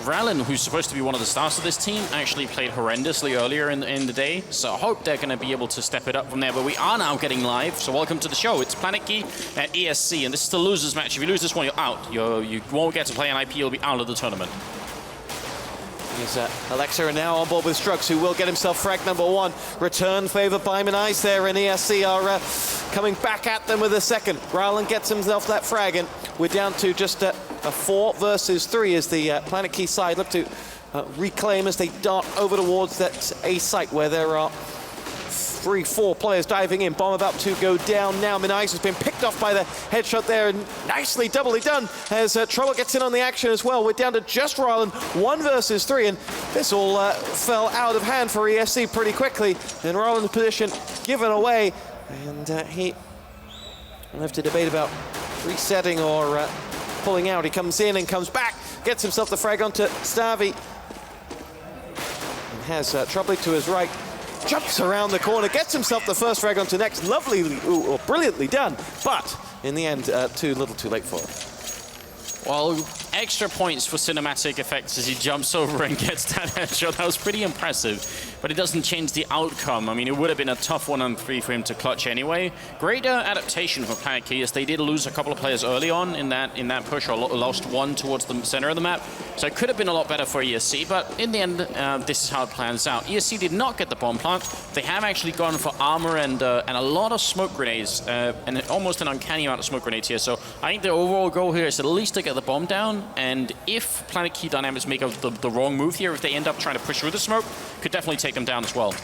Rallen, who's supposed to be one of the stars of this team, actually played horrendously earlier in the day. So I hope they're going to be able to step it up from there. But we are now getting live. So welcome to the show. It's Planetkey at ESC. And this is the losers match. If you lose this one, you're out. You won't get to play NIP. You'll be out of the tournament. Here's Alexa now on board with Strux, who will get himself frag number 1. Return favoured by Minais there, and ESC are coming back at them with a second. Rowland gets himself that frag, and we're down to just a 4 versus 3 as the Planetkey side look to reclaim as they dart over towards that A site where there are 3-4 players diving in. Bomb about to go down now. Minais has been picked off by the headshot there, and nicely doubly done as Trouble gets in on the action as well. We're down to just Rowland, 1 versus 3, and this all fell out of hand for ESC pretty quickly. And Rowland's position given away, and he will have to debate about resetting or pulling out. He comes in and comes back, gets himself the frag onto Stavi, and has Trouble to his right. Jumps around the corner, gets himself the first frag onto next. Lovely, or brilliantly done, but in the end, too little too late for him. Well, extra points for cinematic effects as he jumps over and gets that headshot. That was pretty impressive, but it doesn't change the outcome. I mean, it would have been a tough 1-on-3 for him to clutch anyway. Great adaptation for Planetkey, as they did lose a couple of players early on in that push, or lost 1 towards the center of the map. So it could have been a lot better for ESC, but in the end, this is how it plans out. ESC did not get the bomb plant. They have actually gone for armor and a lot of smoke grenades, and almost an uncanny amount of smoke grenades here. So I think the overall goal here is at least to get the bomb down, and if Planetkey Dynamics make the wrong move here, if they end up trying to push through the smoke, could definitely take them down as well. Here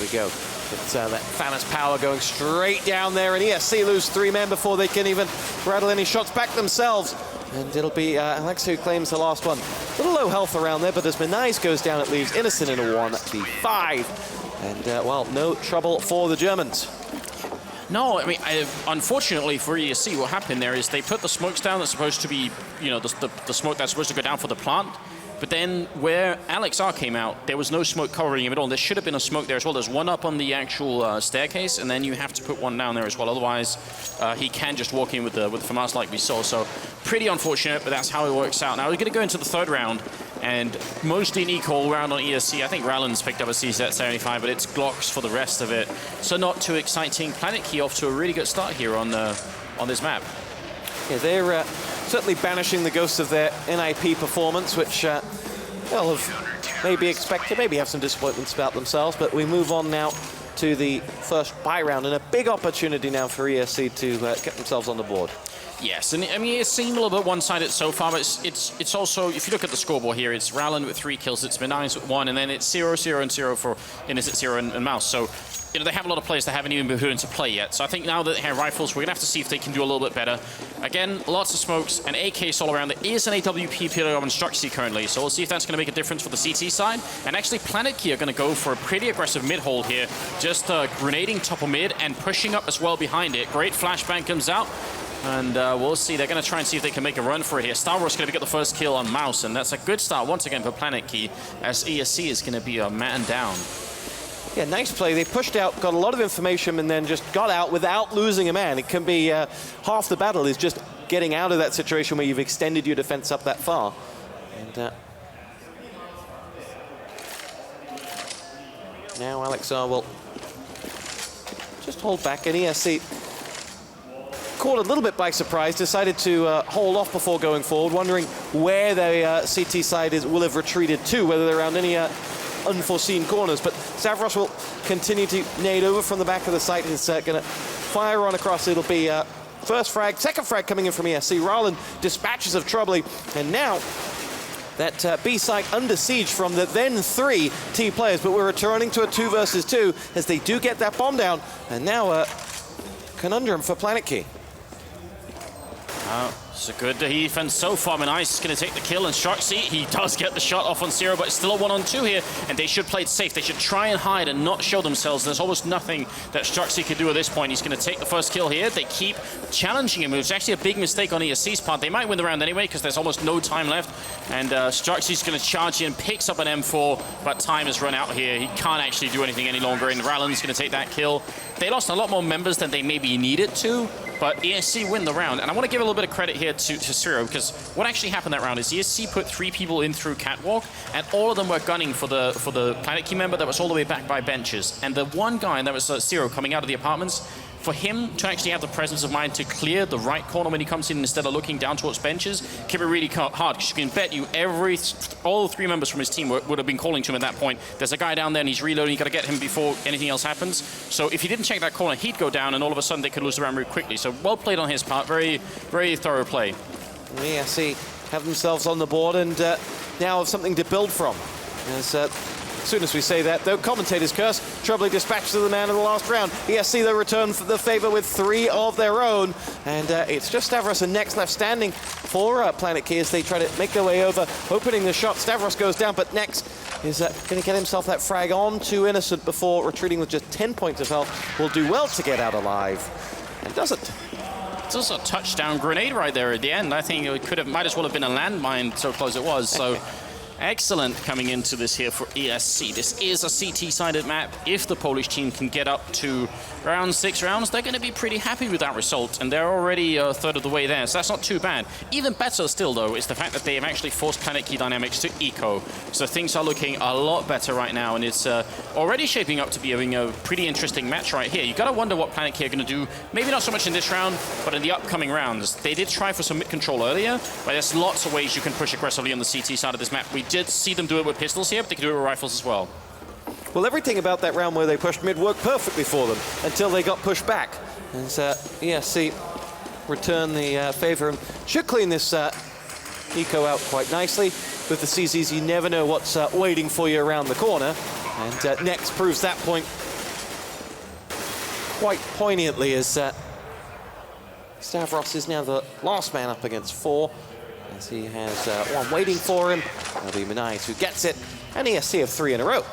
we go. It's that Thanos power going straight down there, and ESC lose 3 men before they can even rattle any shots back themselves. And it'll be Alex who claims the last one. A little low health around there, but as Minais goes down, it leaves Innocent in a 1v5. And, well, no trouble for the Germans. No, I mean, unfortunately for ESC, what happened there is they put the smokes down that's supposed to be, you know, the smoke that's supposed to go down for the plant. But then where Alex R came out, there was no smoke covering him at all. There should have been a smoke there as well. There's one up on the actual staircase, and then you have to put one down there as well. Otherwise, he can just walk in with the FAMAS like we saw. So pretty unfortunate, but that's how it works out. Now we're going to go into the 3rd round, and mostly an equal round on ESC. I think Rallen's picked up a CZ75, but it's Glocks for the rest of it. So not too exciting. Planetkey off to a really good start here on this map. Yeah, they're certainly banishing the ghosts of their NIP performance, which they'll have maybe expected, maybe have some disappointments about themselves, but we move on now to the first buy round, and a big opportunity now for ESC to get themselves on the board. Yes, and I mean, it seemed a little bit one-sided so far, but it's also, if you look at the scoreboard here, it's Rallen with 3 kills, it's Minais with 1, and then it's 0, 0, and 0 for Innocent, 0, and Mouse. So, you know, they have a lot of players that haven't even been put into play yet. So I think now that they have rifles, we're going to have to see if they can do a little bit better. Again, lots of smokes and AKs all around. There is an AWP pillar on Struxy currently, so we'll see if that's going to make a difference for the CT side. And actually, Planetkey are going to go for a pretty aggressive mid-hold here, just grenading top of mid and pushing up as well behind it. Great flashbang comes out. And we'll see. They're going to try and see if they can make a run for it here. Star Wars going to get the first kill on Mouse, and that's a good start once again for Planetkey, as ESC is going to be a man down. Yeah, nice play. They pushed out, got a lot of information, and then just got out without losing a man. It can be half the battle is just getting out of that situation where you've extended your defense up that far. And now Alex R will just hold back, and ESC caught a little bit by surprise, decided to hold off before going forward, wondering where the CT side will have retreated to, whether they're around any unforeseen corners. But Savros will continue to nade over from the back of the site. He's going to fire on across. It'll be first frag, second frag coming in from ESC. Rowland dispatches of Troubly, and now that B site under siege from the then 3 T players, but we're returning to a 2 versus 2 as they do get that bomb down, and now a conundrum for Planetkey. It's a good defense so far. Minais is going to take the kill, and Struxy, he does get the shot off on 0, but it's still a 1-on-2 here, and they should play it safe. They should try and hide and not show themselves. There's almost nothing that Struxy could do at this point. He's going to take the first kill here. They keep challenging him. It was actually a big mistake on ESC's part. They might win the round anyway, because there's almost no time left, and Struxy's going to charge in, picks up an M4, but time has run out here. He can't actually do anything any longer, and Rallen's going to take that kill. They lost a lot more members than they maybe needed to, But ESC win the round, and I want to give a little bit of credit here to Zero, because what actually happened that round is ESC put 3 people in through Catwalk, and all of them were gunning for the Planetkey member that was all the way back by benches. And the one guy, and that was Zero, coming out of the apartments, for him to actually have the presence of mind to clear the right corner when he comes in instead of looking down towards benches can be really hard, because you can bet you all 3 members from his team would have been calling to him at that point. There's a guy down there and he's reloading, you got to get him before anything else happens. So if he didn't check that corner, he'd go down and all of a sudden they could lose the round really quickly. So well played on his part, very, very thorough play. Yeah, see, have themselves on the board and now have something to build from. As soon as we say that, though, commentators curse. Trebly dispatched to the man in the last round. ESC, though, return for the favor with 3 of their own. And it's just Stavros and Next left standing for Planetkey as they try to make their way over, opening the shot. Stavros goes down, but Next is going to get himself that frag on to Innocent before retreating with just 10 points of health. Will do well to get out alive. And doesn't. It's also a touchdown grenade right there at the end. I think it might as well have been a landmine, so close it was. So. Excellent coming into this here for ESC. This is a CT-sided map. If the Polish team can get up to around 6 rounds, they're going to be pretty happy with that result, and they're already a third of the way there, so that's not too bad. Even better still, though, is the fact that they have actually forced Planetkey Dynamics to eco, so things are looking a lot better right now, and it's already shaping up to be having a pretty interesting match right here. You got to wonder what Planetkey are going to do, maybe not so much in this round, but in the upcoming rounds. They did try for some mid-control earlier, but there's lots of ways you can push aggressively on the CT side of this map. We did see them do it with pistols here, but they can do it with rifles as well. Well, everything about that round where they pushed mid worked perfectly for them until they got pushed back. And ESC return the favor and should clean this eco out quite nicely. With the CZs, you never know what's waiting for you around the corner. And Next proves that point quite poignantly as Stavros is now the last man up against 4. As he has 1 waiting for him. That'll be Manias who gets it. And ESC have 3 in a row.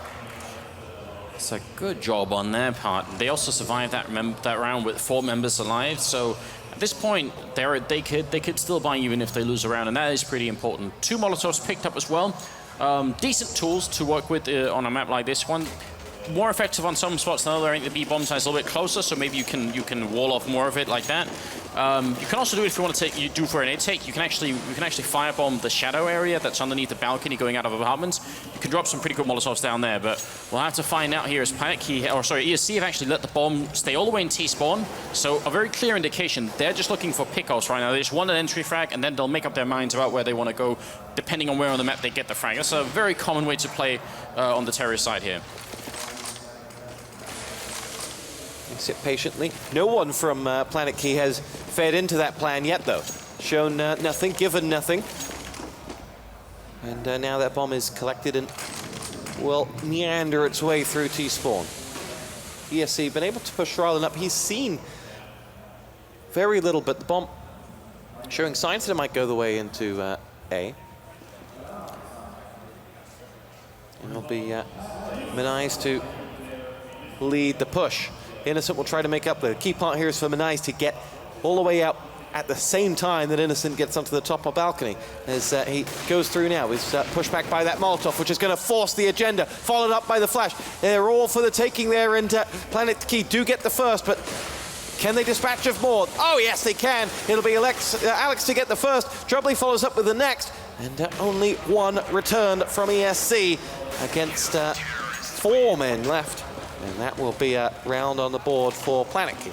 It's a good job on their part. They also survived that round with 4 members alive. So at this point, they could still buy you even if they lose a round, and that is pretty important. 2 Molotovs picked up as well. Decent tools to work with on a map like this one. More effective on some spots than other. I think the B bomb size is a little bit closer, so maybe you can wall off more of it like that. You can also do it if you want to do for an A take. You can actually firebomb the shadow area that's underneath the balcony going out of apartments. You can drop some pretty good Molotovs down there, but we'll have to find out here as ESC have actually let the bomb stay all the way in T-spawn. So a very clear indication. They're just looking for pickoffs right now. They just want an entry frag, and then they'll make up their minds about where they want to go, depending on where on the map they get the frag. That's a very common way to play on the terrorist side here. Sit patiently. No one from Planetkey has fed into that plan yet, though. Shown nothing, given nothing. And now that bomb is collected and will meander its way through T-spawn. ESC been able to push Rylan up. He's seen very little, but the bomb showing signs that it might go the way into A. And it'll be Manias to lead the push. Innocent will try to make up. The key part here is for Manias to get all the way out at the same time that Innocent gets onto the top of balcony. As he goes through now, he's pushed back by that Molotov, which is going to force the agenda, followed up by the flash. They're all for the taking there, and Planetkey do get the first, but can they dispatch of more? Oh, yes, they can. It'll be Alex to get the first. Trebly follows up with the next, and only 1 return from ESC against 4 men left. And that will be a round on the board for Planetkey.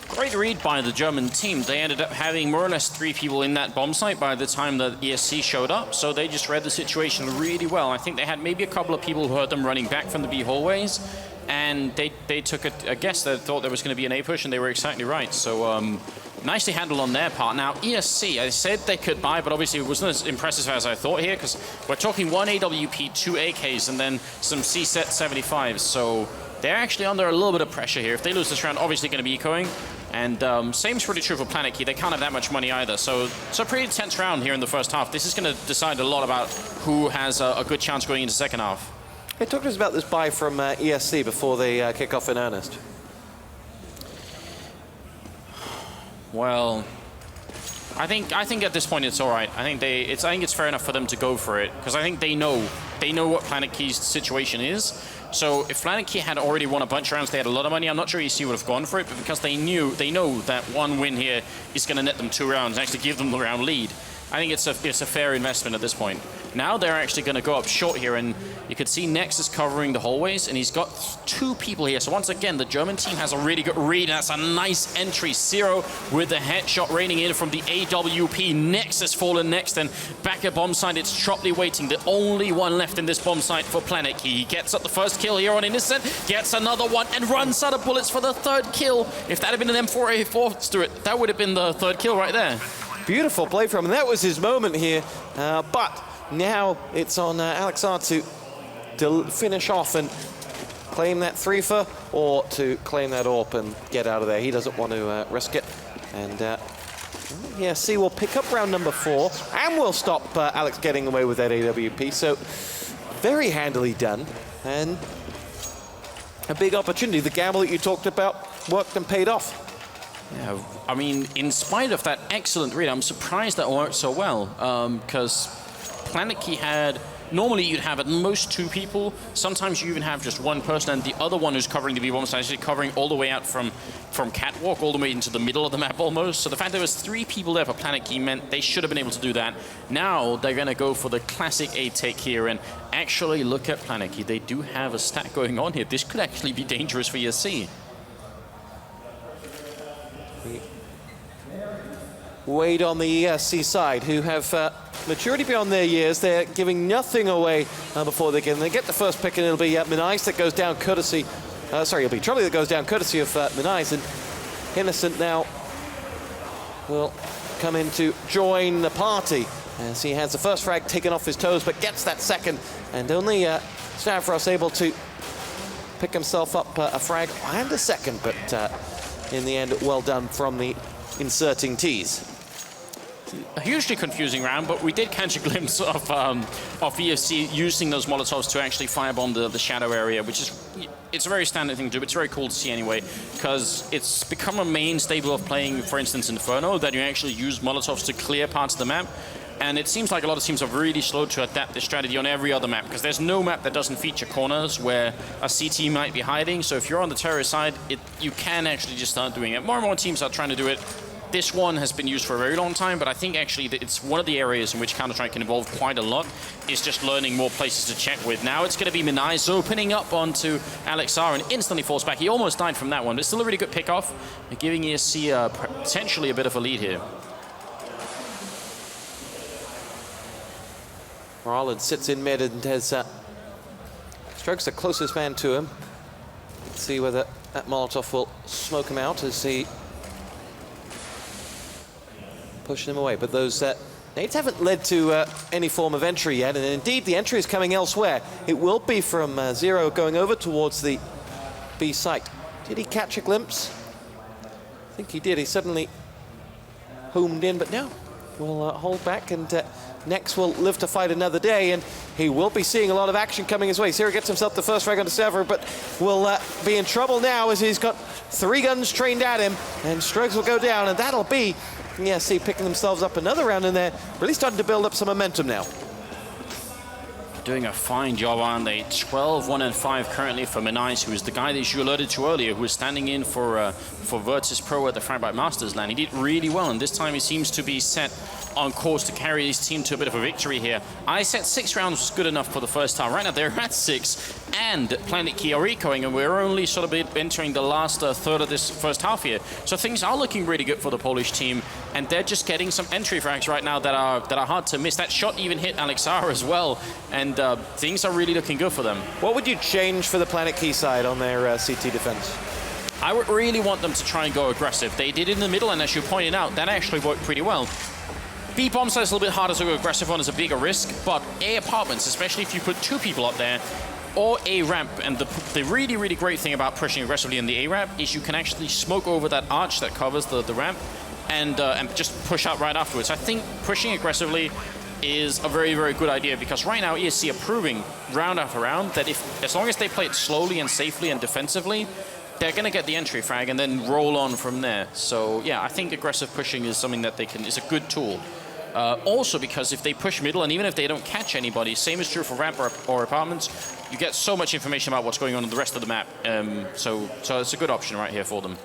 Great read by the German team. They ended up having more or less 3 people in that bomb site by the time that ESC showed up, so they just read the situation really well. I think they had maybe a couple of people who heard them running back from the B hallways, and they took a guess. They thought there was going to be an A push, and they were exactly right. So nicely handled on their part. Now, ESC, I said they could buy, but obviously it wasn't as impressive as I thought here, because we're talking 1 AWP, 2 AKs, and then some C-set 75s. So they're actually under a little bit of pressure here. If they lose this round, obviously going to be ecoing. And same's pretty true for Planetkey. They can't have that much money either. So it's a pretty tense round here in the first half. This is going to decide a lot about who has a good chance going into the second half. Hey, talk to us about this buy from ESC before they kick off in earnest. Well, I think at this point it's all right. I think it's fair enough for them to go for it, because I think they know what Planetkey's situation is. So if Planetkey had already won a bunch of rounds, they had a lot of money. I'm not sure ESC would have gone for it, but because they know that one win here is going to net them 2 rounds and actually give them the round lead. I think it's a fair investment at this point. Now they're actually going to go up short here, and you can see Nex is covering the hallways, and he's got 2 people here. So once again, the German team has a really good read. That's a nice entry. Zero with the headshot raining in from the AWP. Nex has fallen next, and back at bomb site, it's Tropley waiting. The only one left in this bomb site for Planetkey. He gets up the first kill here on Innocent, gets another one, and runs out of bullets for the 3rd kill. If that had been an M4A4, Stuart, that would have been the 3rd kill right there. Beautiful play from him. That was his moment here. But now it's on Alexar to finish off and claim that 3-fer, or to claim that AWP and get out of there. He doesn't want to risk it. And yeah, C will pick up round number 4 and will stop Alex getting away with that AWP. So very handily done. And a big opportunity. The gamble that you talked about worked and paid off. Yeah, I mean, in spite of that excellent read, I'm surprised that worked so well, because Planetkey had... Normally you'd have at most 2 people. Sometimes you even have just 1 person, and the other one who's covering the B-bomb side is actually covering all the way out from catwalk, all the way into the middle of the map almost. So the fact there was 3 people there for Planetkey meant they should have been able to do that. Now they're going to go for the classic A take here, and actually look at Planetkey. They do have a stack going on here. This could actually be dangerous for ESC. Wade on the ESC side, who have maturity beyond their years. They're giving nothing away before they get the first pick, and it'll be Minais that goes down courtesy... sorry, it'll be Trolley that goes down courtesy of Minais, and Innocent now will come in to join the party as he has the first frag taken off his toes, but gets that second, and only Stavros able to pick himself up a frag and a second, but in the end, well done from the inserting T's. A hugely confusing round, but we did catch a glimpse of ESC using those Molotovs to actually firebomb the shadow area, which is, it's a very standard thing to do. It's very cool to see anyway, because it's become a main staple of playing, for instance, Inferno, that you actually use Molotovs to clear parts of the map. And it seems like a lot of teams are really slow to adapt this strategy on every other map, because there's no map that doesn't feature corners where a CT might be hiding. So if you're on the terrorist side, you can actually just start doing it. More and more teams are trying to do it. This one has been used for a very long time, but I think actually that it's one of the areas in which Counter-Strike can evolve quite a lot, is just learning more places to check with. Now it's going to be Minais opening up onto Alexar and instantly falls back. He almost died from that one, but still a really good pick-off, giving ESC potentially a bit of a lead here. Rollins sits in mid and has strokes the closest man to him. Let's see whether that Molotov will smoke him out as he pushing him away. But those nades haven't led to any form of entry yet, and indeed the entry is coming elsewhere. It will be from Zero going over towards the B site. Did he catch a glimpse? I think he did. He suddenly homed in, but no. We'll hold back, and Nex will live to fight another day, and he will be seeing a lot of action coming his way. Zero gets himself the first frag onto Sever, but will be in trouble now as he's got 3 guns trained at him, and Strokes will go down, and that'll be ESC picking themselves up another round in there, really starting to build up some momentum now. Doing a fine job, aren't they? 12-1-5 currently for Minais, who is the guy that you alerted to earlier, who was standing in for Virtus Pro at the Fragbite Masters LAN. He did really well, and this time he seems to be set on course to carry his team to a bit of a victory here. I said 6 rounds was good enough for the first time. Right now they're at 6, and Planetkey are ecoing, and we're only sort of entering the last third of this first half here. So things are looking really good for the Polish team, and they're just getting some entry frags right now that are hard to miss. That shot even hit Alexar as well, and things are really looking good for them. What would you change for the Planetkey side on their CT defense? I would really want them to try and go aggressive. They did it in the middle, and as you pointed out, that actually worked pretty well. B-bomb side is a little bit harder to go aggressive on, is a bigger risk, but A apartments, especially if you put 2 people up there, or A ramp, and the really, really great thing about pushing aggressively in the A ramp is you can actually smoke over that arch that covers the ramp and just push out right afterwards. I think pushing aggressively is a very, very good idea, because right now ESC are proving round after round that as long as they play it slowly and safely and defensively, they're going to get the entry frag and then roll on from there. So yeah, I think aggressive pushing is something that is a good tool. Also because if they push middle, and even if they don't catch anybody, same is true for ramp or apartments, you get so much information about what's going on in the rest of the map. So it's a good option right here for them.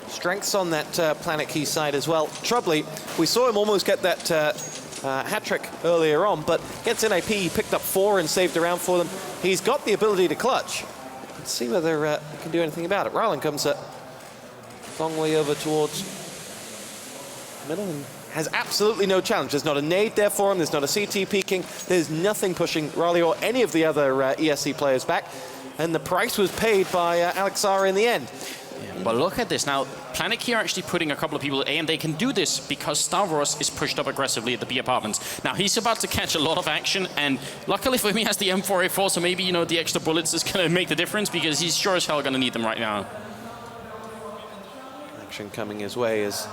Strengths on that Planetkey side as well. Troubly, we saw him almost get that hat-trick earlier on, but gets NIP, he picked up 4 and saved around for them. He's got the ability to clutch. Let's see whether he can do anything about it. Rylan comes a long way over towards middle and has absolutely no challenge. There's not a nade there for him, there's not a CT peeking, there's nothing pushing Raleigh or any of the other ESC players back, and the price was paid by Alexara in the end. But look at this now. Planetkey are actually putting a couple of people at A, and they can do this because Stavros is pushed up aggressively at the B apartments. Now he's about to catch a lot of action, and luckily for him, he has the M4A4, so maybe the extra bullets is going to make the difference because he's sure as hell going to need them right now. Action coming his way as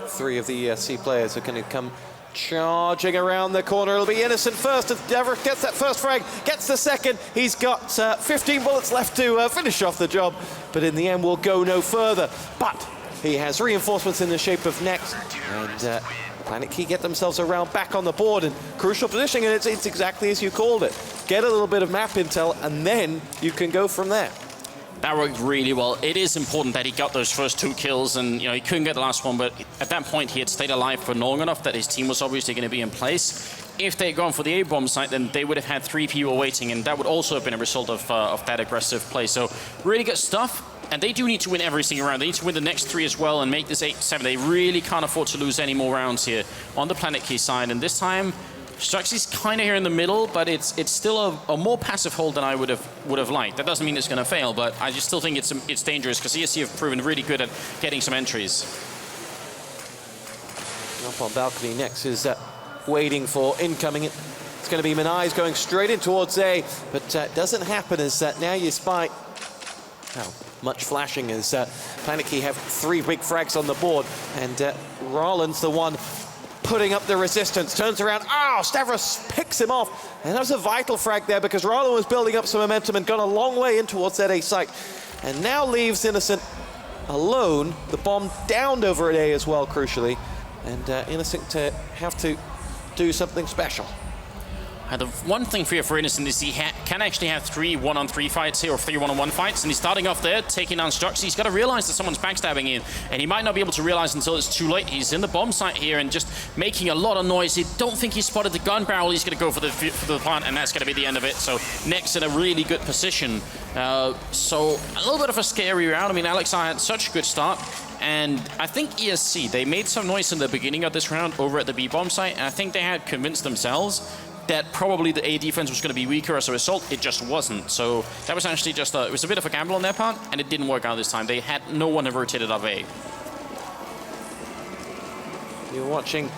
3 of the ESC players are going to come charging around the corner. It'll be Innocent first as Dever gets that first frag, gets the second. He's got 15 bullets left to finish off the job, but in the end will go no further. But he has reinforcements in the shape of Nex, and Planetkey get themselves around back on the board in crucial positioning, and it's exactly as you called it. Get a little bit of map intel, and then you can go from there. That worked really well. It is important that he got those first 2 kills, and he couldn't get the last one, but at that point he had stayed alive for long enough that his team was obviously going to be in place. If they had gone for the A-bomb site, then they would have had 3 people waiting, and that would also have been a result of that aggressive play. So really good stuff, and they do need to win every single round. They need to win the next 3 as well and make this 8-7. They really can't afford to lose any more rounds here on the Planetkey side, and this time Struxy's kind of here in the middle, but it's still a more passive hold than I would have liked. That doesn't mean it's going to fail, but I just still think it's dangerous because ESC have proven really good at getting some entries. Up on balcony next is waiting for incoming. It's going to be Manai's going straight in towards A, but it doesn't happen as now you spy how much flashing as Planetkey have 3 big frags on the board, and Rollins the one putting up the resistance, turns around, Stavros picks him off, and that was a vital frag there because Rollin was building up some momentum and got a long way in towards that A site, and now leaves Innocent alone. The bomb downed over at A as well, crucially, and Innocent to have to do something special. And the one thing here for Innocent is he can actually have 3 1-on-3 fights here, or 3 1-on-1 fights, and he's starting off there, taking down Strux. He's got to realize that someone's backstabbing in, and he might not be able to realize until it's too late. He's in the bomb site here and just making a lot of noise. I don't think he spotted the gun barrel. He's going to go for the plant, and that's going to be the end of it. So Nex in a really good position. So a little bit of a scary round. I mean, Alexei had such a good start. And I think ESC, they made some noise in the beginning of this round over at the B-bomb site, and I think they had convinced themselves that probably the A defense was going to be weaker as a result. It just wasn't. So that was actually just it was a bit of a gamble on their part, and it didn't work out this time. They had no one ever rotated of A. You're watching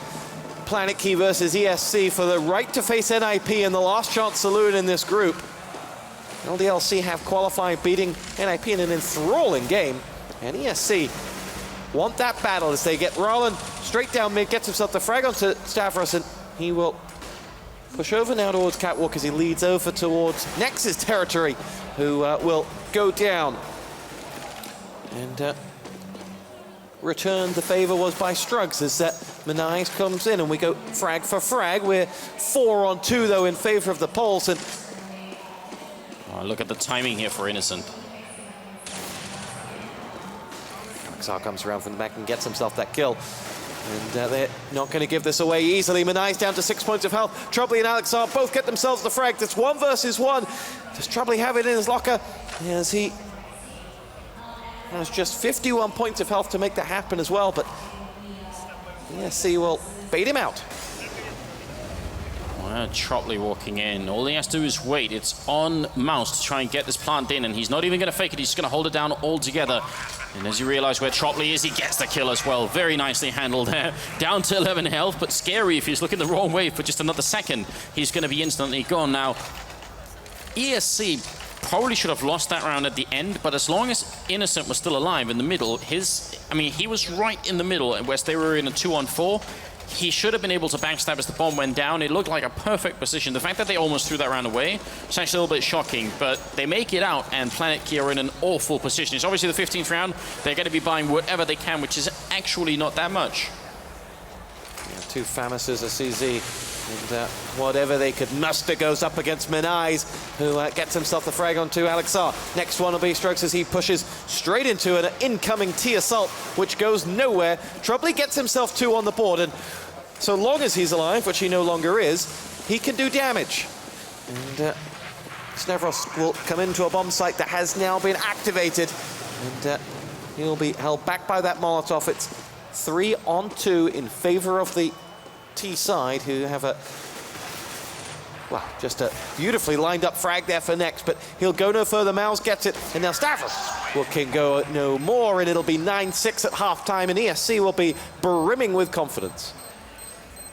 Planetkey versus ESC for the right to face NIP in the last chance saloon in this group. LDLC have qualified, beating NIP in an enthralling game, and ESC want that battle as they get Roland straight down mid, gets himself the frag onto Stavros, and he will push over now towards Catwalk as he leads over towards Nex's territory, who will go down. And returned the favor was by Struggs as Manais comes in, and we go frag for frag. We're 4-on-2 though in favor of the Poles, and look at the timing here for Innocent. Alexar comes around from the back and gets himself that kill. And they're not going to give this away easily. Manai's down to 6 points of health. Troubly and Alexar both get themselves the frag. It's 1 versus 1. Does Troubly have it in his locker? As he has just 51 points of health to make that happen as well. But ESC will bait him out. Well, Trotley walking in. All he has to do is wait. It's on Mouse to try and get this plant in, and he's not even going to fake it. He's just going to hold it down altogether. And as you realize where Trotley is, he gets the kill as well. Very nicely handled there. Down to 11 health, but scary if he's looking the wrong way for just another second. He's going to be instantly gone. Now, ESC probably should have lost that round at the end, but as long as Innocent was still alive in the middle, he was right in the middle, whereas they were in a 2-on-4. he should have been able to backstab as the bomb went down. It looked like a perfect position. The fact that they almost threw that round away is actually a little bit shocking, but they make it out, and Planetkey are in an awful position. It's obviously the 15th round. They're going to be buying whatever they can, which is actually not that much. Yeah, 2 Famises, a CZ. And whatever they could muster goes up against Minais, who gets himself the frag onto Alexar. Next one will be Strokes as he pushes straight into an incoming T assault, which goes nowhere. Trubley gets himself 2 on the board, and so long as he's alive, which he no longer is, he can do damage. And Snevros will come into a bomb site that has now been activated, and he'll be held back by that Molotov. It's 3 on 2 in favor of the T side, who have just a beautifully lined up frag there for next, but he'll go no further. Mouse gets it, and now Stavros can go no more, and it'll be 9-6 at halftime, and ESC will be brimming with confidence.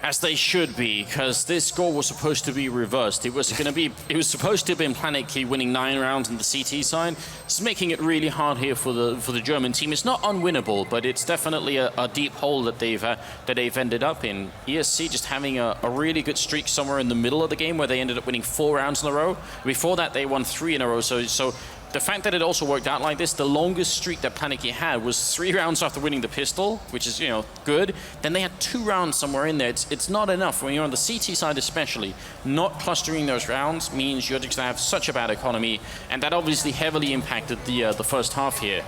As they should be, because this score was supposed to be reversed. It was supposed to have been Planetkey winning 9 rounds on the CT side. It's making it really hard here for the German team. It's not unwinnable, but it's definitely a deep hole that they've ended up in. ESC just having a really good streak somewhere in the middle of the game, where they ended up winning 4 rounds in a row. Before that, they won 3 in a row. So the fact that it also worked out like this, the longest streak that Planetkey had was 3 rounds after winning the pistol, which is, good. Then they had 2 rounds somewhere in there. It's not enough. When you're on the CT side especially, not clustering those rounds means you're just going to have such a bad economy, and that obviously heavily impacted the first half here.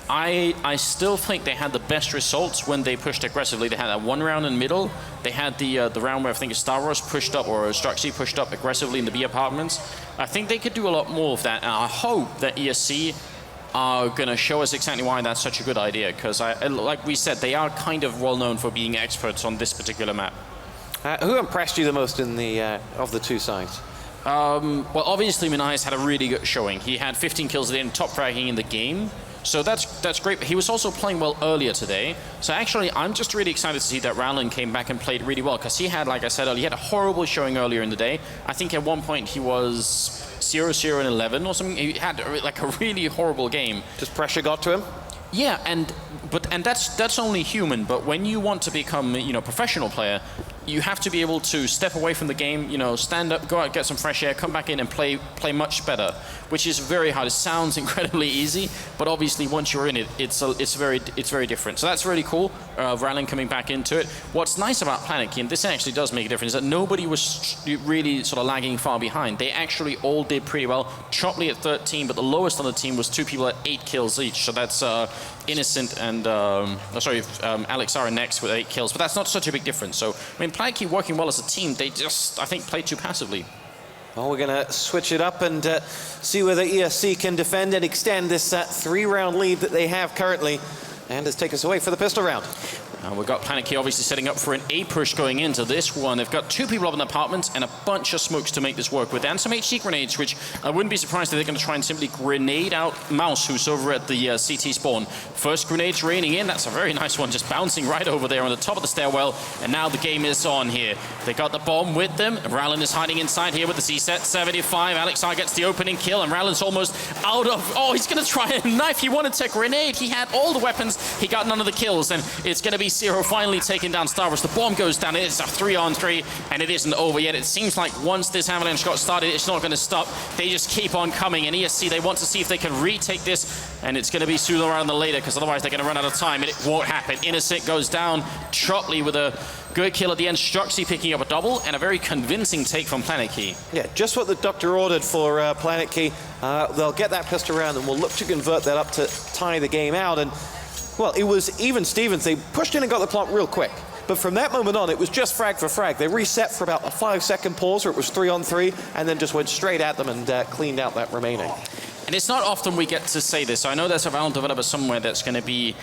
I still think they had the best results when they pushed aggressively. They had that 1 round in middle. They had the round where I think Star Wars pushed up, or Struxy pushed up aggressively in the B apartments. I think they could do a lot more of that, and I hope that ESC are going to show us exactly why that's such a good idea, because like we said, they are kind of well known for being experts on this particular map. Who impressed you the most in the of the 2 sides? Well, obviously Minais had a really good showing. He had 15 kills at the end, top fragging in the game. So that's great. But he was also playing well earlier today. So actually, I'm just really excited to see that Rowland came back and played really well, because he had, like I said earlier, he had a horrible showing earlier in the day. I think at one point he was 0-0-11 or something. He had like a really horrible game. Just pressure got to him? Yeah, and that's only human. But when you want to become, professional player, you have to be able to step away from the game, stand up, go out, get some fresh air, come back in and play much better, which is very hard. It sounds incredibly easy, but obviously once you're in it, it's very different. So that's really cool. Rowland coming back into it. What's nice about Planetkey, and this actually does make a difference, is that nobody was really sort of lagging far behind. They actually all did pretty well. Chopley at 13, but the lowest on the team was 2 people at 8 kills each. So that's Innocent and Alex are next with 8 kills, but that's not such a big difference. So I mean, Planetkey working well as a team. They just, I think, played too passively. Well, we're going to switch it up and see whether ESC can defend and extend this 3-round lead that they have currently. And let's take us away for the pistol round. We've got Planetkey obviously setting up for an A push going into this one. They've got 2 people up in the apartments and a bunch of smokes to make this work with, and some HC grenades, which I wouldn't be surprised if they're going to try and simply grenade out Mouse, who's over at the CT spawn. First grenade's raining in. That's a very nice one, just bouncing right over there on the top of the stairwell. And now the game is on here. They got the bomb with them. Rowland is hiding inside here with the C-set 75. Alexar gets the opening kill, and Rowland's almost out of... Oh, he's going to try a knife. He wanted to grenade. He had all the weapons. He got none of the kills, and it's going to be Zero finally taking down Star Wars. The bomb goes down. It's a 3-on-3, and it isn't over yet. It seems like once this avalanche got started, it's not going to stop. They just keep on coming, and ESC, they want to see if they can retake this, and it's going to be sooner rather than later, because otherwise they're going to run out of time, and it won't happen. Innocent goes down. Chopley with a good kill at the end. Struxy picking up a double, and a very convincing take from Planetkey. Yeah, just what the doctor ordered for Planetkey. They'll get that pistol round, and we'll look to convert that up to tie the game out. And well, it was even Stevens. They pushed in and got the plant real quick. But from that moment on, it was just frag for frag. They reset for about a 5-second pause where it was 3-on-3, and then just went straight at them and cleaned out that remaining. And it's not often we get to say this. So I know there's a Valorant developer somewhere that's going to be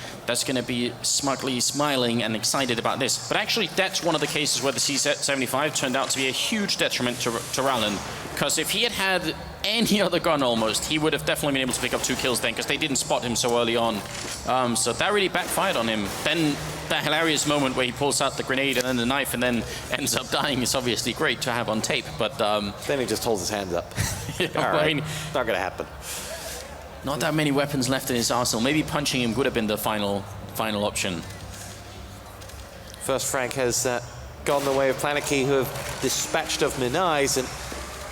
smugly smiling and excited about this. But actually, that's one of the cases where the C-75 turned out to be a huge detriment to Rowland. Because if he had had any other gun almost, he would have definitely been able to pick up 2 kills then, because they didn't spot him so early on. So that really backfired on him. Then that hilarious moment where he pulls out the grenade and then the knife and then ends up dying is obviously great to have on tape. But then he just holds his hands up. I mean, not going to happen. Not that many weapons left in his arsenal. Maybe punching him would have been the final option. First frag has gone the way of Planetkey, who have dispatched of Minais, and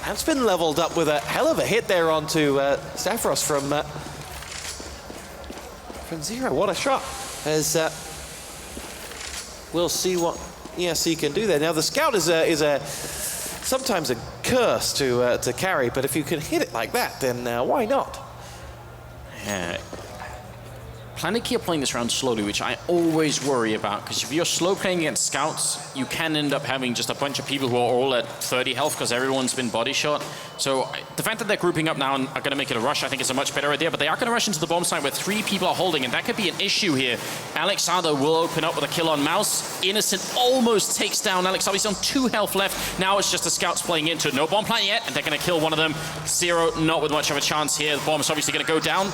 that's been leveled up with a hell of a hit there onto Stavros from Zero. What a shot. As we'll see what ESC can do there. Now the Scout is sometimes a curse to carry, but if you can hit it like that, then why not? Yeah. Planetkey are playing this round slowly, which I always worry about, because if you're slow playing against scouts, you can end up having just a bunch of people who are all at 30 health because everyone's been body shot. So the fact that they're grouping up now and are going to make it a rush, I think is a much better idea, but they are going to rush into the bomb site where 3 people are holding, and that could be an issue here. Alexander will open up with a kill on Mouse. Innocent almost takes down Alexander. He's on 2 health left. Now it's just the scouts playing into it. No bomb plant yet, and they're going to kill one of them. Zero, not with much of a chance here. The bomb's obviously going to go down.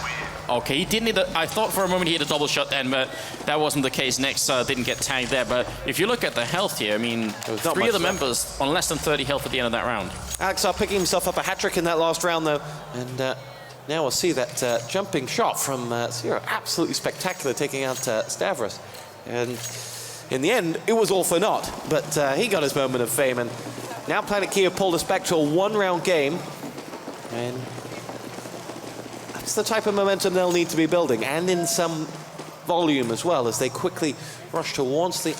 Okay, he didn't need I thought for a moment he had a double shot then, but that wasn't the case. Next didn't get tagged there, but if you look at the health here, I mean, 3 of the members on less than 30 health at the end of that round. Alexar picking himself up a hat-trick in that last round, though, and now we'll see that jumping shot from Zero. Absolutely spectacular, taking out Stavros. And in the end, it was all for naught, but he got his moment of fame, and now Planetkey have pulled us back to a 1-round game, and it's the type of momentum they'll need to be building, and in some volume as well, as they quickly rush towards the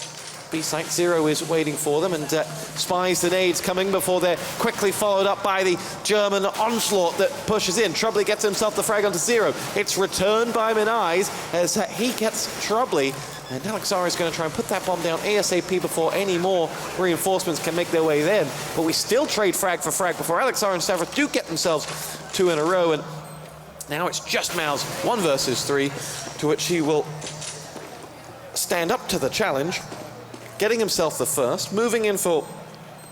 B site. Zero is waiting for them and spies the nades coming before they're quickly followed up by the German onslaught that pushes in. Trubley gets himself the frag onto Zero. It's returned by Minais as he gets Trubley, and Alexar is going to try and put that bomb down ASAP before any more reinforcements can make their way then. But we still trade frag for frag before Alexar and Stavros do get themselves 2 in a row, and now it's just Mouse, 1 versus 3, to which he will stand up to the challenge, getting himself the first, moving in for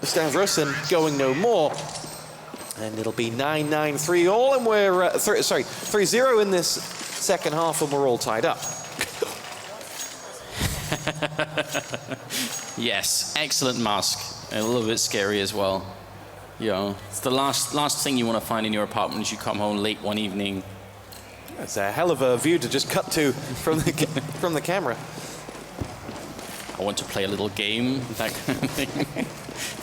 Stavros and going no more. And it'll be 9-9-3 all, and we're 3-0 in this second half, and we're all tied up. Yes, excellent mask. A little bit scary as well. You know, it's the last thing you want to find in your apartment as you come home late one evening. That's a hell of a view to just cut to from the camera. I want to play a little game, that kind of thing.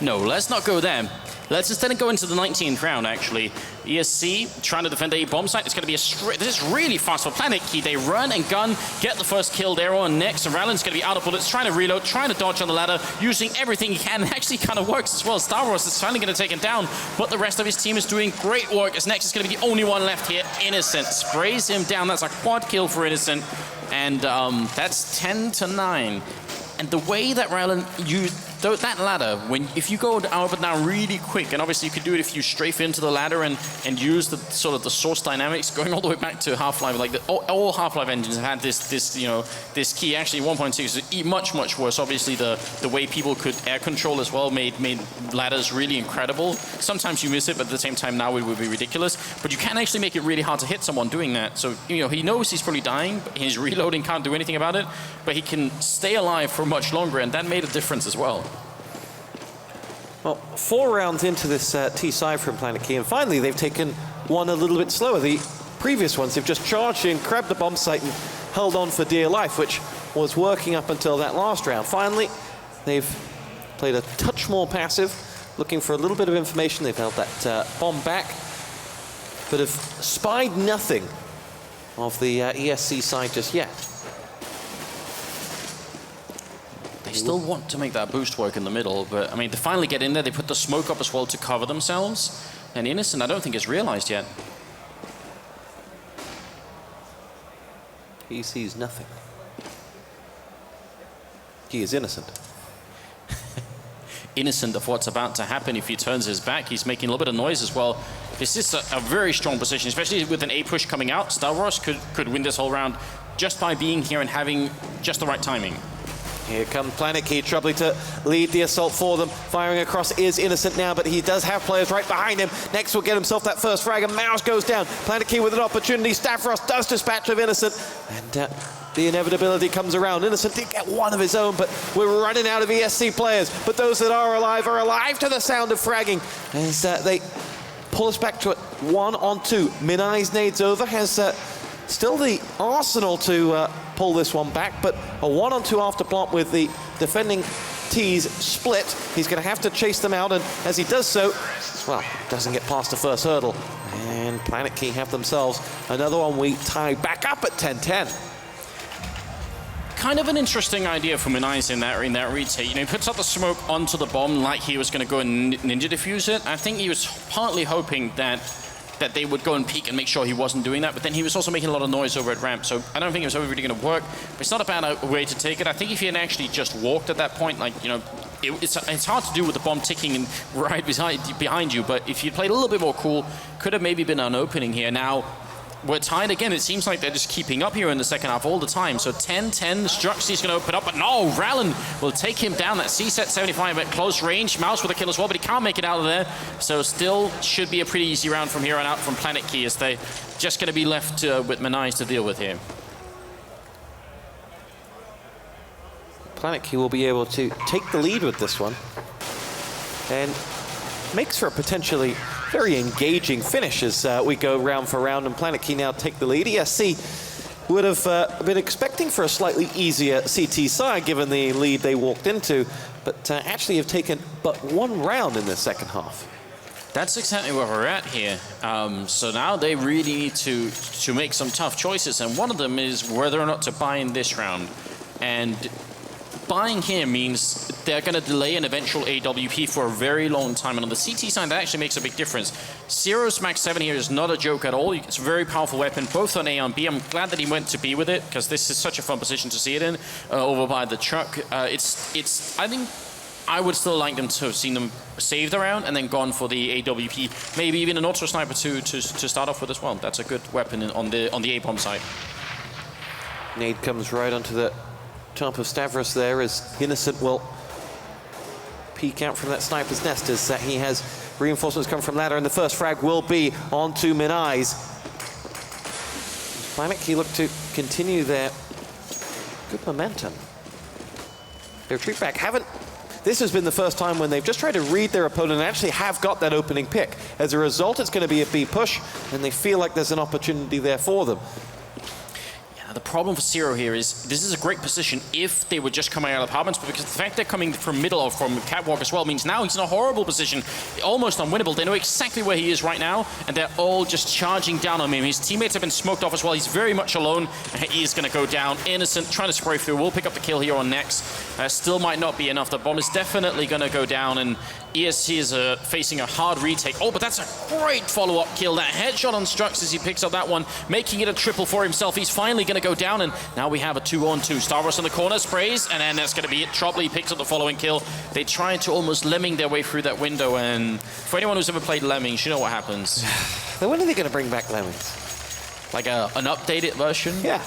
No, let's not go there. Let's instead go into the 19th round, actually. ESC trying to defend a bomb site. It's going to be a straight... This is really fast for Planetkey. They run and gun, get the first kill. They're on next. And Rallen's going to be out of bullets, trying to reload, trying to dodge on the ladder, using everything he can. It actually kind of works as well. Stavros is finally going to take him down, but the rest of his team is doing great work, as Next is going to be the only one left here. Innocent sprays him down. That's a quad kill for Innocent. And that's 10-9. And the way that Rallen used that ladder, if you go up and down really quick, and obviously you could do it if you strafe into the ladder and use the sort of the source dynamics, going all the way back to Half-Life, like all Half-Life engines have had this key. Actually 1.6 is much worse. Obviously the way people could air control as well made ladders really incredible. Sometimes you miss it, but at the same time now it would be ridiculous. But you can actually make it really hard to hit someone doing that. So he knows he's probably dying, but he's reloading, can't do anything about it, but he can stay alive for much longer, and that made a difference as well. Well, 4 rounds into this T-side from Planetkey, and finally they've taken one a little bit slower. The previous ones, they've just charged in, grabbed the bomb site, and held on for dear life, which was working up until that last round. Finally, they've played a touch more passive, looking for a little bit of information. They've held that bomb back, but have spied nothing of the ESC side just yet. They still want to make that boost work in the middle, but I mean, they finally get in there. They put the smoke up as well to cover themselves. And Innocent, I don't think, is realized yet. He sees nothing. He is innocent. Innocent of what's about to happen if he turns his back. He's making a little bit of noise as well. This is a very strong position, especially with an A push coming out. Stavros could win this whole round just by being here and having just the right timing. Here comes Planetkey, Trubley to lead the assault for them. Firing across is Innocent now, but he does have players right behind him. Next will get himself that first frag, and Mouse goes down. Planetkey with an opportunity. Stavros does dispatch of Innocent, and the inevitability comes around. Innocent did get one of his own, but we're running out of ESC players. But those that are alive to the sound of fragging, as they pull us back to it 1-on-2. Minais nades over, has still the arsenal to pull this one back, but a 1-on-2 after plant with the defending T's split. He's going to have to chase them out, and as he does so, well, doesn't get past the first hurdle. And Planetkey have themselves another one. We tie back up at 10-10. Kind of an interesting idea from Minais in that retake. You know, he puts out the smoke onto the bomb like he was going to go and ninja defuse it. I think he was partly hoping that they would go and peek and make sure he wasn't doing that, but then he was also making a lot of noise over at ramp, so I don't think it was really going to work. But it's not a bad way to take it. I think if he had actually just walked at that point, like, you know, it's hard to do with the bomb ticking and right behind you, but if you played a little bit more cool, could have maybe been an opening here. Now, we're tied again. It seems like they're just keeping up here in the second half all the time. So 10-10, Struxy's going to open up, but no, Rallen will take him down. That C-set 75 at close range. Mouse with a kill as well, but he can't make it out of there. So still should be a pretty easy round from here on out from Planetkey, as they just going to be left with Minais to deal with here. Planetkey will be able to take the lead with this one, and makes for a potentially very engaging finish as we go round for round, and Planetkey now take the lead. ESC would have been expecting for a slightly easier CT side given the lead they walked into, but actually have taken but one round in the second half. That's exactly where we're at here. So now they really need to make some tough choices, and one of them is whether or not to buy in this round. And buying here means they're going to delay an eventual AWP for a very long time, and on the CT side that actually makes a big difference. Zero's Max 7 here is not a joke at all. It's a very powerful weapon, both on A and B. I'm glad that he went to B with it, because this is such a fun position to see it in, over by the truck. I think I would still like them to have seen them save the round and then gone for the AWP, maybe even an auto sniper to start off with as well. That's a good weapon on the A-bomb side. Nade comes right onto the top of Stavros there, as Innocent will peek out from that sniper's nest as he has reinforcements come from ladder, and the first frag will be onto Minais. Planetkey look to continue their good momentum. Their retreat back this has been the first time when they've just tried to read their opponent and actually have got that opening pick. As a result, it's going to be a B push, and they feel like there's an opportunity there for them. The problem for Zero here is this is a great position if they were just coming out of apartments, but because the fact they're coming from middle or from catwalk as well means now he's in a horrible position, almost unwinnable. They know exactly where he is right now, and they're all just charging down on him. His teammates have been smoked off as well. He's very much alone, and he is going to go down. Innocent trying to spray through. We'll pick up the kill here on next. Still might not be enough. The bomb is definitely going to go down, and ESC is facing a hard retake. Oh, but that's a great follow-up kill. That headshot on Strux as he picks up that one, making it a triple for himself. He's finally going to go down, and now we have a 2-on-2. Stavros in the corner, sprays, and then that's going to be it. Trobley picks up the following kill. They try to almost lemming their way through that window, and for anyone who's ever played Lemmings, you know what happens. When are they going to bring back Lemmings? Like an updated version? Yeah.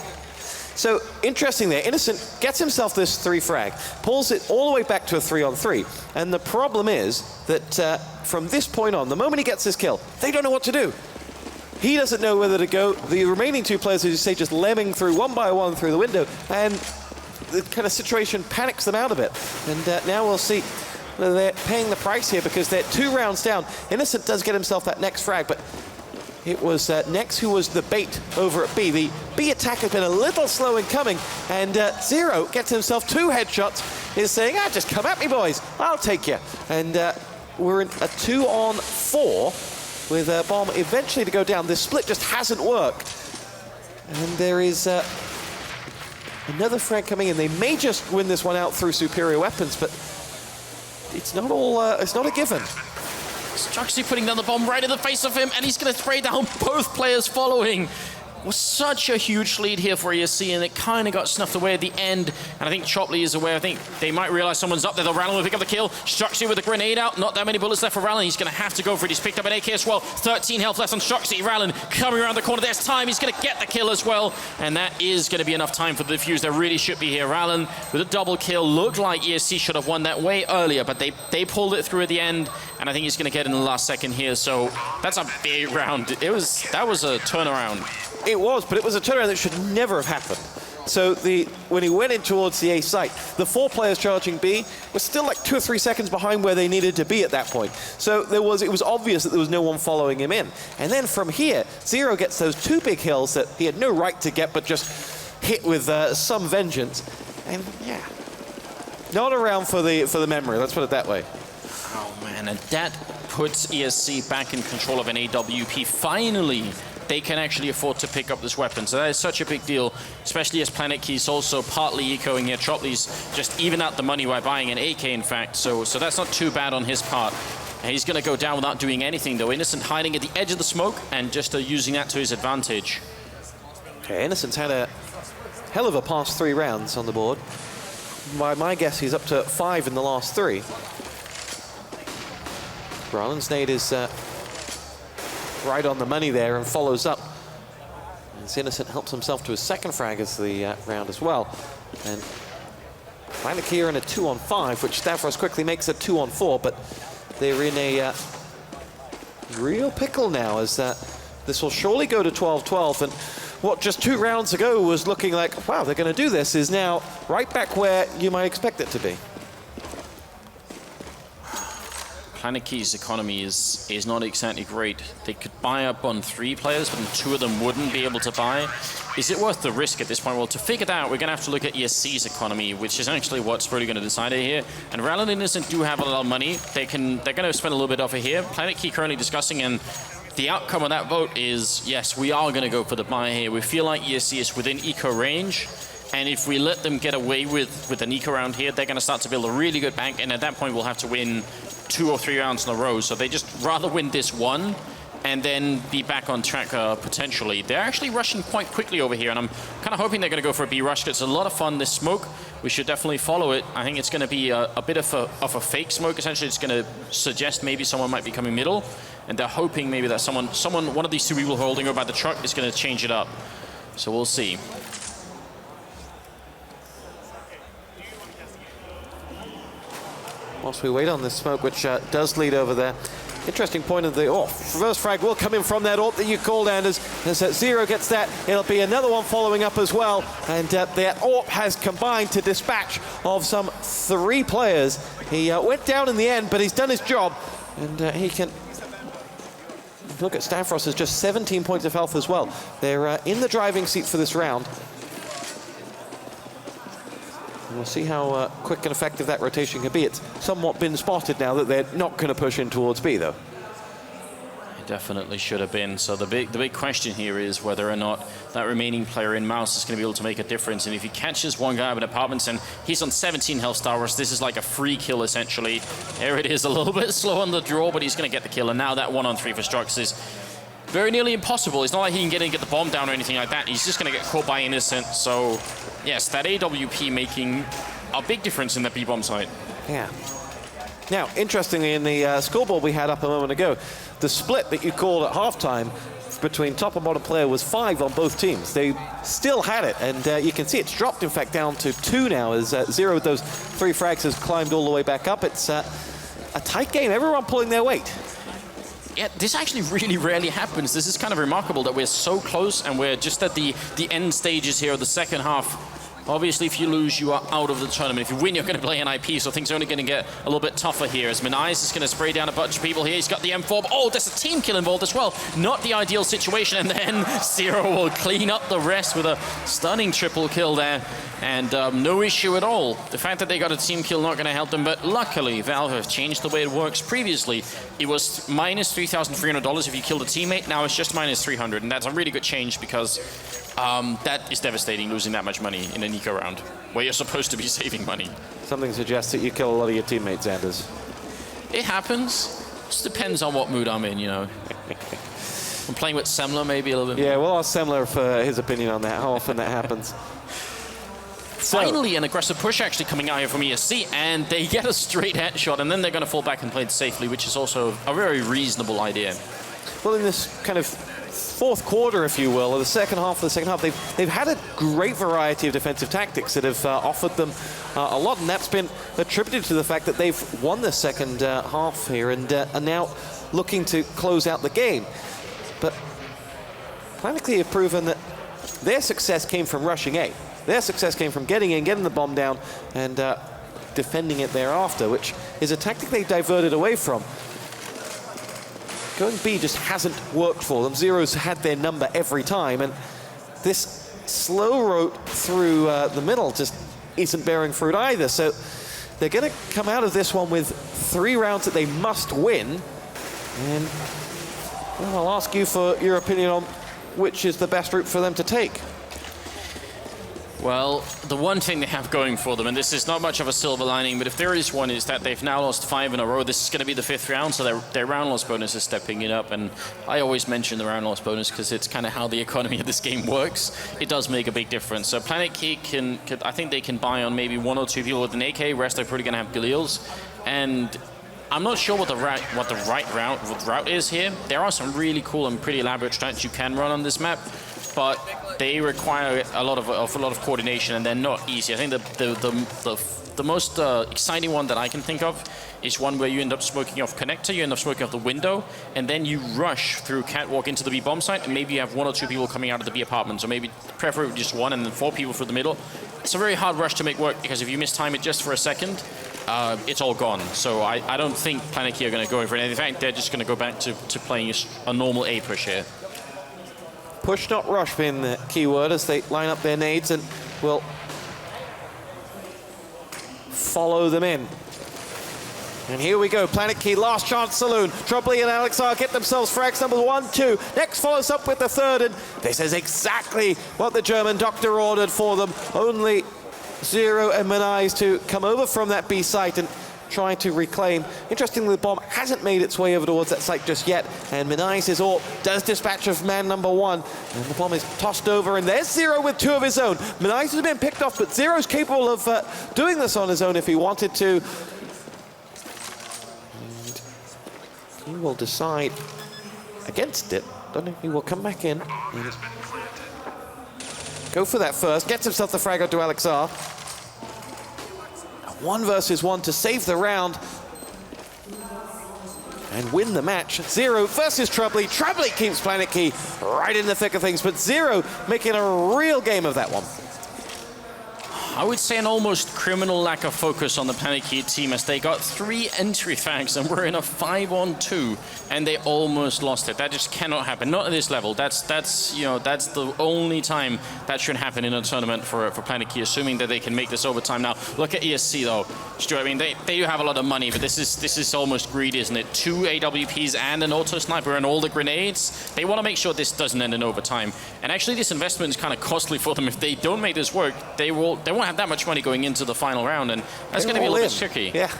So, interesting there, Innocent gets himself this 3 frag, pulls it all the way back to a 3-on-3, and the problem is that from this point on, the moment he gets this kill, they don't know what to do. He doesn't know whether to go. The remaining 2 players, as you say, just lemming through one by one through the window, and the kind of situation panics them out a bit. And now we'll see whether they're paying the price here, because they're 2 rounds down. Innocent does get himself that next frag, but it was Nex who was the bait over at B. The B attack has been a little slow in coming, and Zero gets himself 2 headshots, is saying, just come at me, boys, I'll take you. And we're in a 2-on-4 with a bomb eventually to go down. This split just hasn't worked. And there is another frag coming in. They may just win this one out through superior weapons, but it's not all, it's not a given. Struxy putting down the bomb right in the face of him, and he's going to spray down both players following. Was such a huge lead here for ESC, and it kind of got snuffed away at the end. And I think Chopley is aware. I think they might realize someone's up there. The Rallen will pick up the kill. Struxy with a grenade out. Not that many bullets left for Rallen. He's going to have to go for it. He's picked up an AK as well. 13 health left on Struxy. Rallen coming around the corner. There's time. He's going to get the kill as well. And that is going to be enough time for the defuse. There really should be here. Rallen with a double kill. Looked like ESC should have won that way earlier, but they pulled it through at the end. And I think he's going to get in the last second here. So that's a big round. That was a turnaround. It was, but it was a turnaround that should never have happened. So when he went in towards the A site, the 4 players charging B were still like 2 or 3 seconds behind where they needed to be at that point. So it was obvious that there was no one following him in. And then from here, Zero gets those 2 big hills that he had no right to get, but just hit with some vengeance. And yeah, Not around for the memory, let's put it that way. Oh man, and that puts ESC back in control of an AWP. Finally, they can actually afford to pick up this weapon. So that is such a big deal, especially as Planetkey is also partly ecoing here. Trotley's just even out the money by buying an AK, in fact. So that's not too bad on his part. And he's going to go down without doing anything, though. Innocent hiding at the edge of the smoke and just using that to his advantage. Okay, Innocent's had a hell of a past 3 rounds on the board. By my guess, he's up to 5 in the last 3. Ryland's nade is right on the money there and follows up. As Innocent helps himself to his second frag as the round as well. And Planetkey are in a 2-on-5, which Stavros quickly makes a 2-on-4, but they're in a real pickle now as this will surely go to 12-12. And what just 2 rounds ago was looking like, wow, they're going to do this, is now right back where you might expect it to be. Planetkey's economy is not exactly great. They could buy up on 3 players, but 2 of them wouldn't be able to buy. Is it worth the risk at this point? Well, to figure that out, we're going to have to look at ESC's economy, which is actually what's really going to decide it here. And Rally and Innocent do have a lot of money. They're going to spend a little bit off it here. Planetkey currently discussing, and the outcome of that vote is, yes, we are going to go for the buy here. We feel like ESC is within eco range. And if we let them get away with an eco round here, they're going to start to build a really good bank. And at that point, we'll have to win 2 or 3 rounds in a row. So they just rather win this one and then be back on track potentially. They're actually rushing quite quickly over here, and I'm kind of hoping they're going to go for a B rush. It's a lot of fun, this smoke. We should definitely follow it. I think it's going to be a bit of a fake smoke. Essentially, it's going to suggest maybe someone might be coming middle, and they're hoping maybe that one of these 2 people holding over by the truck is going to change it up. So we'll see. Whilst we wait on this smoke, which does lead over there. Interesting point of the reverse frag will come in from that AWP that you called, Anders. As Zero gets that, it'll be another one following up as well. And that AWP has combined to dispatch of some 3 players. He went down in the end, but he's done his job. And he can look at Stavros as just 17 points of health as well. They're in the driving seat for this round. We'll see how quick and effective that rotation can be. It's somewhat been spotted now that they're not going to push in towards B, though. It definitely should have been. So the big question here is whether or not that remaining player in Mouse is going to be able to make a difference. And if he catches one guy with apartments and he's on 17 health, Stavros, this is like a free kill, essentially. There it is, a little bit slow on the draw, but he's going to get the kill. And now that 1-on-3 for Strux is very nearly impossible. It's not like he can get in and get the bomb down or anything like that. He's just going to get caught by Innocent. So, yes, that AWP making a big difference in the B-bomb side. Yeah. Now, interestingly, in the scoreboard we had up a moment ago, the split that you called at halftime between top and bottom player was 5 on both teams. They still had it, and you can see it's dropped, in fact, down to 2 now as Zero with those 3 frags has climbed all the way back up. It's a tight game, everyone pulling their weight. Yeah, this actually really rarely happens. This is kind of remarkable that we're so close and we're just at the end stages here of the second half. Obviously, if you lose, you are out of the tournament. If you win, you're going to play an IP, so things are only going to get a little bit tougher here. As Minais is going to spray down a bunch of people here. He's got the M4. Oh, there's a team kill involved as well. Not the ideal situation, and then Zero will clean up the rest with a stunning triple kill there. And no issue at all. The fact that they got a team kill not going to help them, but luckily, Valve have changed the way it works. Previously, it was minus $3,300 if you killed a teammate. Now it's just minus 300, and that's a really good change because that is devastating, losing that much money in an eco round, where you're supposed to be saving money. Something suggests that you kill a lot of your teammates, Anders. It happens. Just depends on what mood I'm in, you know. I'm playing with Semler maybe a little bit. Yeah, we'll ask Semler for his opinion on that, how often that happens. Finally, an aggressive push actually coming out here from ESC, and they get a straight headshot, and then they're going to fall back and play it safely, which is also a very reasonable idea. Well, in this kind of fourth quarter, if you will, or the second half of the second half, they've had a great variety of defensive tactics that have offered them a lot, and that's been attributed to the fact that they've won the second half here and are now looking to close out the game. But Planetkey have proven that their success came from rushing A. Their success came from getting in, getting the bomb down, and defending it thereafter, which is a tactic they diverted away from. Going B just hasn't worked for them. Zero's had their number every time, and this slow route through the middle just isn't bearing fruit either. So they're going to come out of this one with 3 rounds that they must win. And well, I'll ask you for your opinion on which is the best route for them to take. Well, the one thing they have going for them, and this is not much of a silver lining, but if there is one, is that they've now lost 5 in a row. This is going to be the 5th round, so their round loss bonus is stepping it up. And I always mention the round loss bonus because it's kind of how the economy of this game works. It does make a big difference. So Planetkey can I think they can buy on maybe 1 or 2 people with an AK. Rest are probably going to have Galils. And I'm not sure what the right route is here. There are some really cool and pretty elaborate strats you can run on this map, but they require a lot of coordination, and they're not easy. I think the most exciting one that I can think of is one where you end up smoking off connector, you end up smoking off the window, and then you rush through catwalk into the B bomb site, and maybe you have 1 or 2 people coming out of the B apartments, or maybe preferably just 1 and then 4 people through the middle. It's a very hard rush to make work because if you mistime it just for a second, it's all gone. So I don't think Planetkey are going to go in for it. In fact, they're just going to go back to playing a normal A push here. Push, not rush, being the key word as they line up their nades and will follow them in. And here we go, Planetkey, last chance saloon. Trubley and Alexar get themselves frags number 1, 2. Next follows up with the 3rd, and this is exactly what the German doctor ordered for them. Only Zero and Manais to come over from that B site and try to reclaim. Interestingly, the bomb hasn't made its way over towards that site just yet, and Manais' AWP does dispatch of man number 1, and the bomb is tossed over, and there's Zero with 2 of his own. Manais has been picked off, but Zero's capable of doing this on his own if he wanted to. And he will decide against it. Don't know if he will come back in. Go for that first, gets himself the frag out to Alexar. 1 versus 1 to save the round and win the match. Zero versus Trubley. Trubley keeps Planetkey right in the thick of things, but Zero making a real game of that one. I would say an almost criminal lack of focus on the Planetkey team as they got 3 entry frags and were in a 5-on-2 and they almost lost it. That just cannot happen. Not at this level. That's the only time that should happen in a tournament for Planetkey, assuming that they can make this overtime. Now look at ESC though, Stuart. I mean they do have a lot of money, but this is almost greedy, isn't it? 2 AWPs and an auto sniper and all the grenades. They want to make sure this doesn't end in overtime. And actually this investment is kind of costly for them. If they don't make this work, they won't have that much money going into the final round, and that's going to be a little bit tricky. Yeah.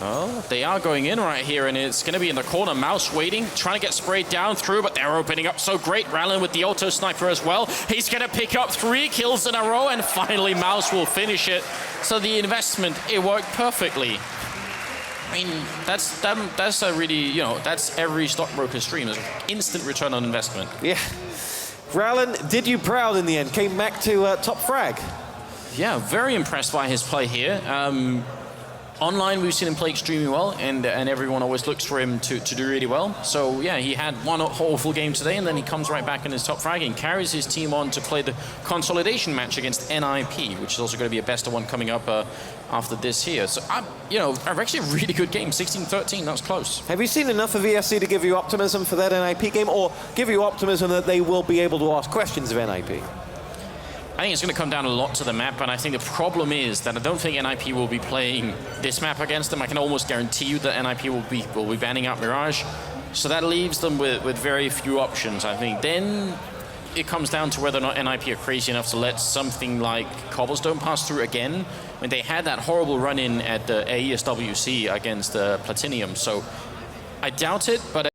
Oh, they are going in right here, and it's going to be in the corner. Mouse waiting, trying to get sprayed down through, but they're opening up so great. Rallen with the auto sniper as well. He's going to pick up 3 kills in a row, and finally Mouse will finish it. So the investment, it worked perfectly. I mean, that's a really, that's every stockbroker's dream. There's an instant return on investment. Yeah. Rallen did you proud in the end, came back to top frag. Yeah, very impressed by his play here. Online, we've seen him play extremely well, and everyone always looks for him to do really well. So yeah, he had 1 awful game today, and then he comes right back in his top frag and carries his team on to play the consolidation match against NIP, which is also going to be a best of 1 coming up after this here. So, actually a really good game, 16-13, that was close. Have you seen enough of ESC to give you optimism for that NIP game, or give you optimism that they will be able to ask questions of NIP? I think it's going to come down a lot to the map, and I think the problem is that I don't think NIP will be playing this map against them. I can almost guarantee you that NIP will be banning out Mirage, so that leaves them with very few options, I think. Then it comes down to whether or not NIP are crazy enough to let something like Cobblestone pass through again. I mean, they had that horrible run-in at the AESWC against Platinum, so I doubt it, but